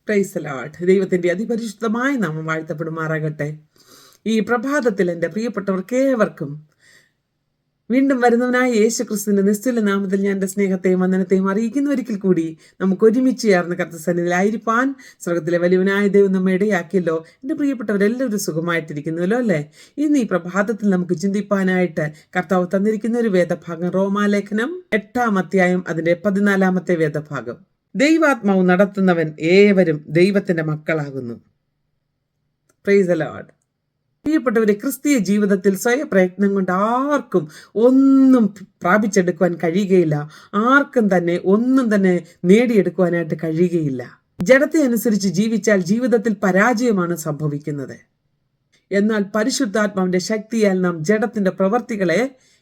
Praise the Lord. ദൈവത്തിൻ്റെ അതിപരിശുദ്ധമായ നാമം വാഴ്ത്തപ്പെടുമാറാകട്ടെ. ഈ പ്രഭാതത്തിൽ എൻ്റെ പ്രിയപ്പെട്ടവർക്ക് ഏവർക്കും വീണ്ടും വരുന്നവനായ യേശു ക്രിസ്തുവിൻ്റെ നിസ്തുല നാമത്തിൽ ഞാൻ എൻ്റെ സ്നേഹത്തെയും വന്ദനത്തെയും അറിയിക്കുന്ന ഒരിക്കൽ കൂടി നമുക്ക് ഒരുമിച്ച് ചേർന്ന് കർത്തസന്നിധിയിലായിരിക്കാൻ സ്വർഗത്തിലെ വലിയവനായ ദൈവം നമ്മെ ഇടയാക്കിയല്ലോ. എൻ്റെ പ്രിയപ്പെട്ടവരെല്ലാവരും സുഖമായിട്ടിരിക്കുന്നുവല്ലോ അല്ലേ? ഇന്ന് ഈ പ്രഭാതത്തിൽ നമുക്ക് ചിന്തിപ്പാനായിട്ട് കർത്താവ് തന്നിരിക്കുന്ന ഒരു വേദഭാഗം റോമാലേഖനം 8-ാം അധ്യായം അതിൻ്റെ 14-ാമത്തെ വേദഭാഗം. ദൈവാത്മാവ് നടത്തുന്നവൻ ഏവരും ദൈവത്തിന്റെ മക്കളാകുന്നു. Praise the Lord. പ്രിയപ്പെട്ടവരെ, ക്രിസ്തീയ ജീവിതത്തിൽ സ്വയപ്രയത്നം കൊണ്ട് ആർക്കും ഒന്നും പ്രാപിച്ചെടുക്കുവാൻ കഴിയുകയില്ല. ആർക്കും തന്നെ ഒന്നും തന്നെ നേടിയെടുക്കുവാനായിട്ട് കഴിയുകയില്ല. ജഡത്തെ അനുസരിച്ച് ജീവിച്ചാൽ ജീവിതത്തിൽ പരാജയമാണ് സംഭവിക്കുന്നത്. എന്നാൽ പരിശുദ്ധാത്മാവിന്റെ ശക്തിയാൽ നാം ജഡത്തിന്റെ പ്രവർത്തികളെ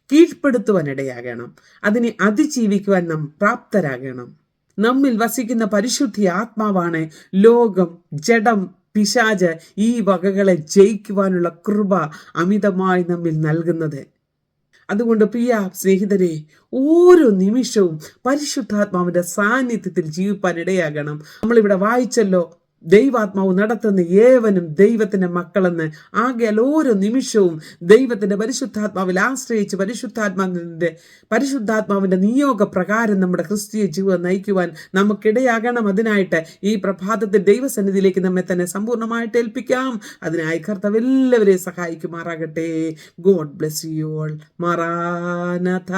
കീഴ്പ്പെടുത്തുവാനിടയാകണം. അതിനെ അതിജീവിക്കുവാൻ നാം പ്രാപ്തരാകണം. നമ്മിൽ വസിക്കുന്ന പരിശുദ്ധി ആത്മാവാണ് ലോകം, ജഡം, പിശാച് ഈ വകകളെ ജയിക്കുവാനുള്ള കൃപ അമിതമായി നമ്മിൽ നൽകുന്നത്. അതുകൊണ്ട് പ്രിയ സ്നേഹിതരെ, ഓരോ നിമിഷവും പരിശുദ്ധാത്മാവിന്റെ സാന്നിധ്യത്തിൽ ജീവിപ്പാൻ ഇടയാകണം. നമ്മളിവിടെ വായിച്ചല്ലോ, ദൈവാത്മാവ് നടത്തുന്ന ഏവനും ദൈവത്തിന്റെ മക്കളെന്ന്. ആകയാൽ ഓരോ നിമിഷവും ദൈവത്തിന്റെ പരിശുദ്ധാത്മാവിൽ ആശ്രയിച്ച് പരിശുദ്ധാത്മാവിന്റെ നിയോഗ പ്രകാരം നമ്മുടെ ക്രിസ്തീയ ജീവിതം നയിക്കുവാൻ നമുക്കിടയാകണം. അതിനായിട്ട് ഈ പ്രഭാതത്തിൽ ദൈവസന്നിധിയിലേക്ക് നമ്മെ തന്നെ സമ്പൂർണ്ണമായിട്ട് ഏൽപ്പിക്കാം. അതിനായി കർത്താവ് എല്ലാവരെയും സഹായിക്കുമാറാകട്ടെ. God bless you all. മറാനഥ.